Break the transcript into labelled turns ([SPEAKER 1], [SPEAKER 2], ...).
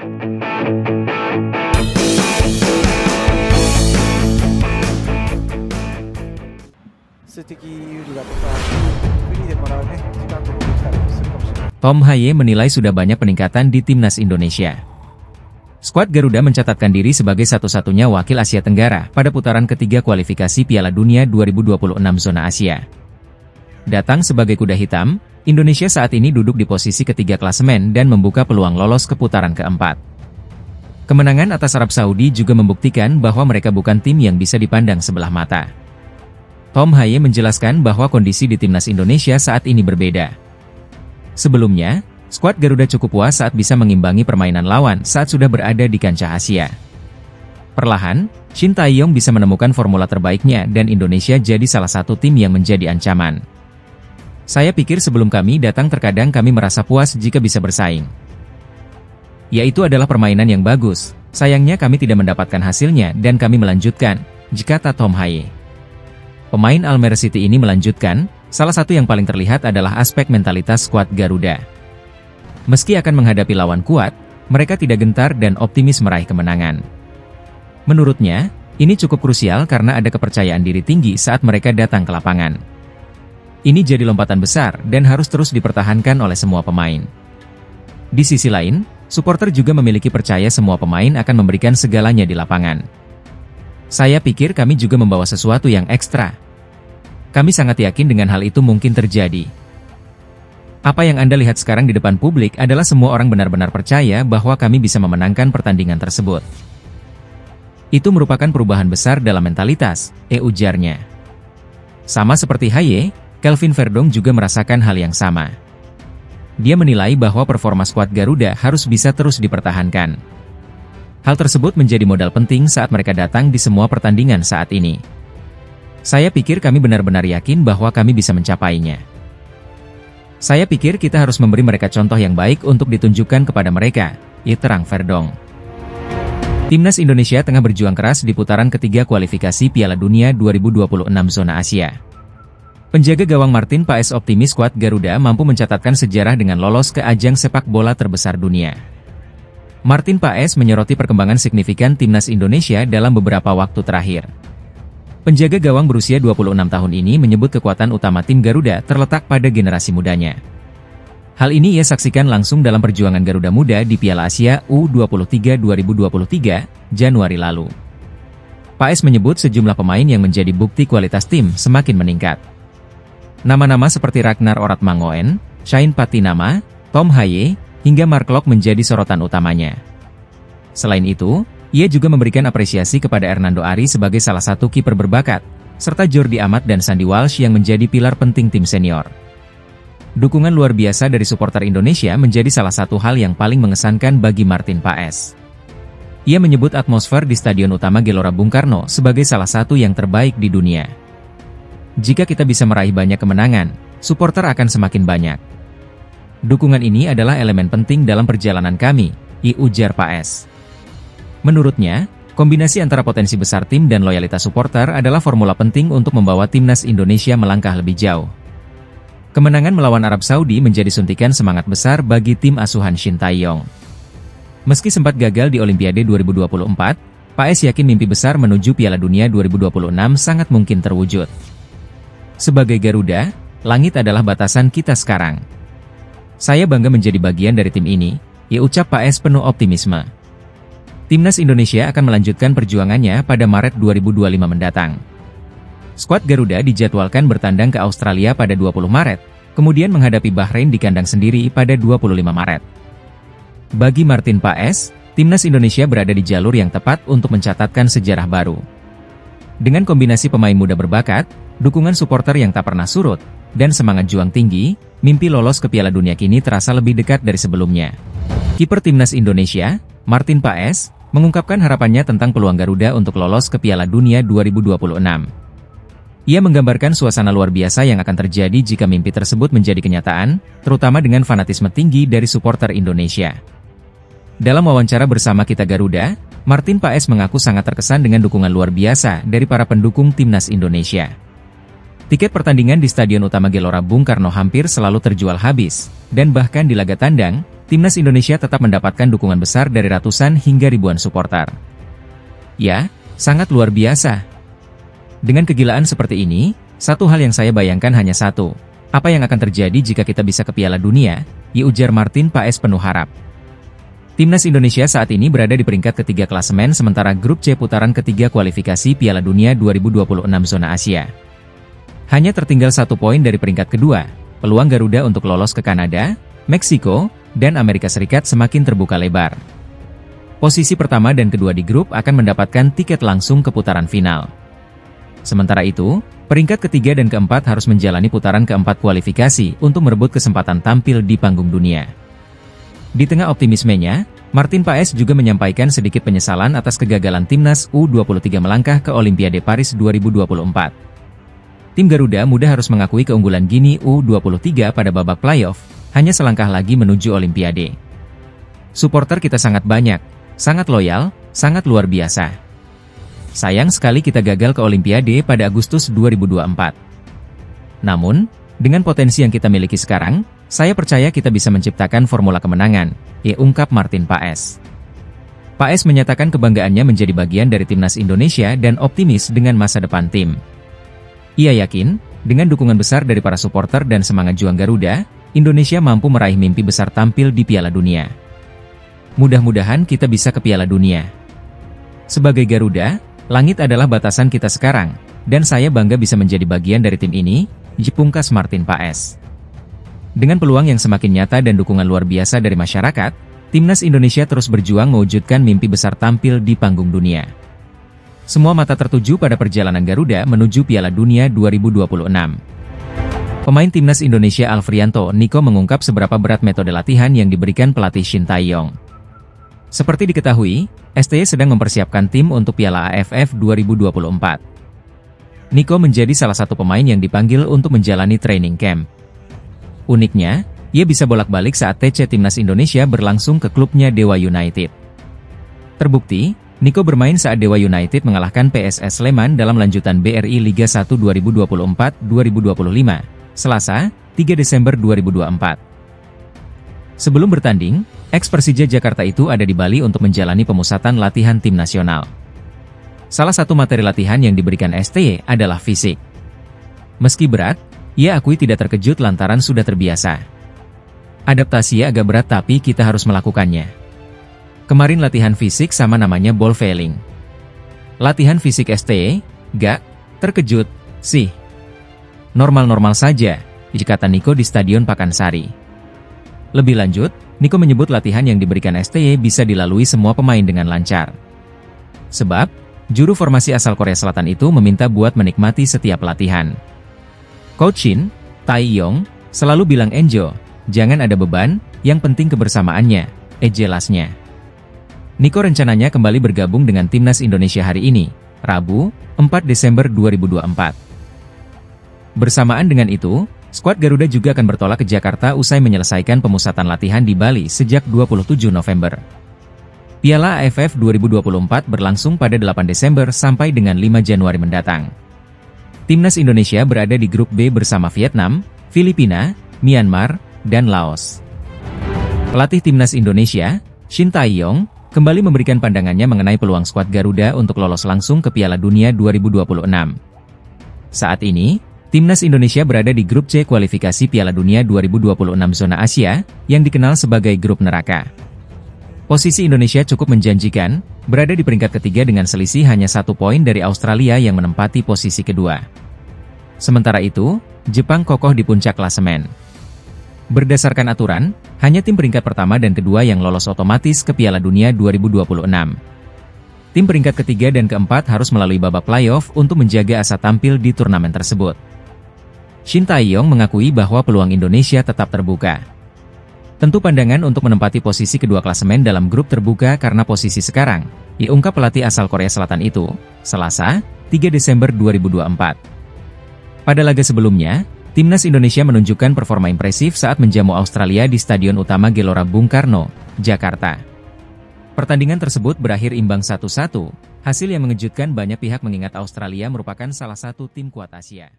[SPEAKER 1] Tom Haye menilai sudah banyak peningkatan di timnas Indonesia. Skuad Garuda mencatatkan diri sebagai satu-satunya wakil Asia Tenggara pada putaran ketiga kualifikasi Piala Dunia 2026 zona Asia. Datang sebagai kuda hitam, Indonesia saat ini duduk di posisi ketiga klasemen dan membuka peluang lolos ke putaran keempat. Kemenangan atas Arab Saudi juga membuktikan bahwa mereka bukan tim yang bisa dipandang sebelah mata. Tom Haye menjelaskan bahwa kondisi di timnas Indonesia saat ini berbeda. Sebelumnya, skuad Garuda cukup puas saat bisa mengimbangi permainan lawan saat sudah berada di kancah Asia. Perlahan, Shin Tae-yong bisa menemukan formula terbaiknya dan Indonesia jadi salah satu tim yang menjadi ancaman. Saya pikir sebelum kami datang terkadang kami merasa puas jika bisa bersaing. Yaitu adalah permainan yang bagus, sayangnya kami tidak mendapatkan hasilnya dan kami melanjutkan, kata Tom Haye. Pemain Almere City ini melanjutkan, salah satu yang paling terlihat adalah aspek mentalitas skuad Garuda. Meski akan menghadapi lawan kuat, mereka tidak gentar dan optimis meraih kemenangan. Menurutnya, ini cukup krusial karena ada kepercayaan diri tinggi saat mereka datang ke lapangan. Ini jadi lompatan besar dan harus terus dipertahankan oleh semua pemain. Di sisi lain, supporter juga memiliki percaya semua pemain akan memberikan segalanya di lapangan. Saya pikir kami juga membawa sesuatu yang ekstra. Kami sangat yakin dengan hal itu mungkin terjadi. Apa yang Anda lihat sekarang di depan publik adalah semua orang benar-benar percaya bahwa kami bisa memenangkan pertandingan tersebut. Itu merupakan perubahan besar dalam mentalitas, ujarnya. Sama seperti Haye, Kelvin Verdong juga merasakan hal yang sama. Dia menilai bahwa performa skuad Garuda harus bisa terus dipertahankan. Hal tersebut menjadi modal penting saat mereka datang di semua pertandingan saat ini. Saya pikir kami benar-benar yakin bahwa kami bisa mencapainya. Saya pikir kita harus memberi mereka contoh yang baik untuk ditunjukkan kepada mereka, terang Verdong. Timnas Indonesia tengah berjuang keras di putaran ketiga kualifikasi Piala Dunia 2026 zona Asia. Penjaga gawang Martin Paes optimis skuad Garuda mampu mencatatkan sejarah dengan lolos ke ajang sepak bola terbesar dunia. Martin Paes menyoroti perkembangan signifikan timnas Indonesia dalam beberapa waktu terakhir. Penjaga gawang berusia 26 tahun ini menyebut kekuatan utama tim Garuda terletak pada generasi mudanya. Hal ini ia saksikan langsung dalam perjuangan Garuda Muda di Piala Asia U23 2023, Januari lalu. Paes menyebut sejumlah pemain yang menjadi bukti kualitas tim semakin meningkat. Nama-nama seperti Ragnar Oratmangoen, Shain Patinama, Tom Haye, hingga Mark Locke menjadi sorotan utamanya. Selain itu, ia juga memberikan apresiasi kepada Hernando Ari sebagai salah satu kiper berbakat, serta Jordi Amat dan Sandy Walsh yang menjadi pilar penting tim senior. Dukungan luar biasa dari supporter Indonesia menjadi salah satu hal yang paling mengesankan bagi Martin Paes. Ia menyebut atmosfer di Stadion Utama Gelora Bung Karno sebagai salah satu yang terbaik di dunia. Jika kita bisa meraih banyak kemenangan, supporter akan semakin banyak. Dukungan ini adalah elemen penting dalam perjalanan kami, ujar Paes. Menurutnya, kombinasi antara potensi besar tim dan loyalitas supporter adalah formula penting untuk membawa timnas Indonesia melangkah lebih jauh. Kemenangan melawan Arab Saudi menjadi suntikan semangat besar bagi tim asuhan Shin Tae-yong. Meski sempat gagal di Olimpiade 2024, Paes yakin mimpi besar menuju Piala Dunia 2026 sangat mungkin terwujud. Sebagai Garuda, langit adalah batasan kita sekarang. Saya bangga menjadi bagian dari tim ini, ucap Paes penuh optimisme. Timnas Indonesia akan melanjutkan perjuangannya pada Maret 2025 mendatang. Skuad Garuda dijadwalkan bertandang ke Australia pada 20 Maret, kemudian menghadapi Bahrain di kandang sendiri pada 25 Maret. Bagi Martin Paes, Timnas Indonesia berada di jalur yang tepat untuk mencatatkan sejarah baru. Dengan kombinasi pemain muda berbakat, dukungan supporter yang tak pernah surut, dan semangat juang tinggi, mimpi lolos ke Piala Dunia kini terasa lebih dekat dari sebelumnya. Kiper Timnas Indonesia, Martin Paes, mengungkapkan harapannya tentang peluang Garuda untuk lolos ke Piala Dunia 2026. Ia menggambarkan suasana luar biasa yang akan terjadi jika mimpi tersebut menjadi kenyataan, terutama dengan fanatisme tinggi dari supporter Indonesia. Dalam wawancara bersama Kita Garuda, Martin Paes mengaku sangat terkesan dengan dukungan luar biasa dari para pendukung Timnas Indonesia. Tiket pertandingan di Stadion Utama Gelora Bung Karno hampir selalu terjual habis, dan bahkan di laga tandang, Timnas Indonesia tetap mendapatkan dukungan besar dari ratusan hingga ribuan supporter. Ya, sangat luar biasa. Dengan kegilaan seperti ini, satu hal yang saya bayangkan hanya satu. Apa yang akan terjadi jika kita bisa ke Piala Dunia? Ujar Martin Paes penuh harap. Timnas Indonesia saat ini berada di peringkat ketiga klasemen sementara grup C putaran ketiga kualifikasi Piala Dunia 2026 zona Asia. Hanya tertinggal 1 poin dari peringkat kedua, peluang Garuda untuk lolos ke Kanada, Meksiko, dan Amerika Serikat semakin terbuka lebar. Posisi pertama dan kedua di grup akan mendapatkan tiket langsung ke putaran final. Sementara itu, peringkat ketiga dan keempat harus menjalani putaran keempat kualifikasi untuk merebut kesempatan tampil di panggung dunia. Di tengah optimismenya, Martin Paes juga menyampaikan sedikit penyesalan atas kegagalan Timnas U23 melangkah ke Olimpiade Paris 2024. Tim Garuda Muda harus mengakui keunggulan Gini U23 pada babak playoff, hanya selangkah lagi menuju Olimpiade. Supporter kita sangat banyak, sangat loyal, sangat luar biasa. Sayang sekali kita gagal ke Olimpiade pada Agustus 2024. Namun, dengan potensi yang kita miliki sekarang, saya percaya kita bisa menciptakan formula kemenangan, ungkap Martin Paes. Paes menyatakan kebanggaannya menjadi bagian dari Timnas Indonesia dan optimis dengan masa depan tim. Ia yakin, dengan dukungan besar dari para supporter dan semangat juang Garuda, Indonesia mampu meraih mimpi besar tampil di Piala Dunia. Mudah-mudahan kita bisa ke Piala Dunia. Sebagai Garuda, langit adalah batasan kita sekarang, dan saya bangga bisa menjadi bagian dari tim ini, pungkas Martin Paes. Dengan peluang yang semakin nyata dan dukungan luar biasa dari masyarakat, Timnas Indonesia terus berjuang mewujudkan mimpi besar tampil di panggung dunia. Semua mata tertuju pada perjalanan Garuda menuju Piala Dunia 2026. Pemain Timnas Indonesia Alfrianto Niko mengungkap seberapa berat metode latihan yang diberikan pelatih Shin Tae-yong. Seperti diketahui, STY sedang mempersiapkan tim untuk Piala AFF 2024. Niko menjadi salah satu pemain yang dipanggil untuk menjalani training camp. Uniknya, ia bisa bolak-balik saat TC Timnas Indonesia berlangsung ke klubnya Dewa United. Terbukti, Niko bermain saat Dewa United mengalahkan PSS Sleman dalam lanjutan BRI Liga 1 2024-2025, Selasa, 3 Desember 2024. Sebelum bertanding, ex-Persija Jakarta itu ada di Bali untuk menjalani pemusatan latihan tim nasional. Salah satu materi latihan yang diberikan STY adalah fisik. Meski berat, ia akui tidak terkejut lantaran sudah terbiasa. Adaptasi agak berat tapi kita harus melakukannya. Kemarin latihan fisik sama namanya ball failing. Latihan fisik STY, gak terkejut sih. Normal-normal saja, kata Niko di Stadion Pakansari. Lebih lanjut, Niko menyebut latihan yang diberikan STY bisa dilalui semua pemain dengan lancar. Sebab, juru formasi asal Korea Selatan itu meminta buat menikmati setiap latihan. Coach Shin Tae-yong selalu bilang Enjo, jangan ada beban, yang penting kebersamaannya, jelasnya. Niko rencananya kembali bergabung dengan Timnas Indonesia hari ini, Rabu, 4 Desember 2024. Bersamaan dengan itu, skuad Garuda juga akan bertolak ke Jakarta usai menyelesaikan pemusatan latihan di Bali sejak 27 November. Piala AFF 2024 berlangsung pada 8 Desember sampai dengan 5 Januari mendatang. Timnas Indonesia berada di grup B bersama Vietnam, Filipina, Myanmar, dan Laos. Pelatih Timnas Indonesia, Shin Tae-yong, kembali memberikan pandangannya mengenai peluang skuad Garuda untuk lolos langsung ke Piala Dunia 2026. Saat ini, Timnas Indonesia berada di grup C kualifikasi Piala Dunia 2026 zona Asia, yang dikenal sebagai grup neraka. Posisi Indonesia cukup menjanjikan, berada di peringkat ketiga dengan selisih hanya 1 poin dari Australia yang menempati posisi kedua. Sementara itu, Jepang kokoh di puncak klasemen. Berdasarkan aturan, hanya tim peringkat pertama dan kedua yang lolos otomatis ke Piala Dunia 2026. Tim peringkat ketiga dan keempat harus melalui babak playoff untuk menjaga asa tampil di turnamen tersebut. Shin Tae-yong mengakui bahwa peluang Indonesia tetap terbuka. Tentu pandangan untuk menempati posisi kedua klasemen dalam grup terbuka karena posisi sekarang, diungkap pelatih asal Korea Selatan itu, Selasa, 3 Desember 2024. Pada laga sebelumnya, Timnas Indonesia menunjukkan performa impresif saat menjamu Australia di Stadion Utama Gelora Bung Karno, Jakarta. Pertandingan tersebut berakhir imbang 1-1, hasil yang mengejutkan banyak pihak mengingat Australia merupakan salah satu tim kuat Asia.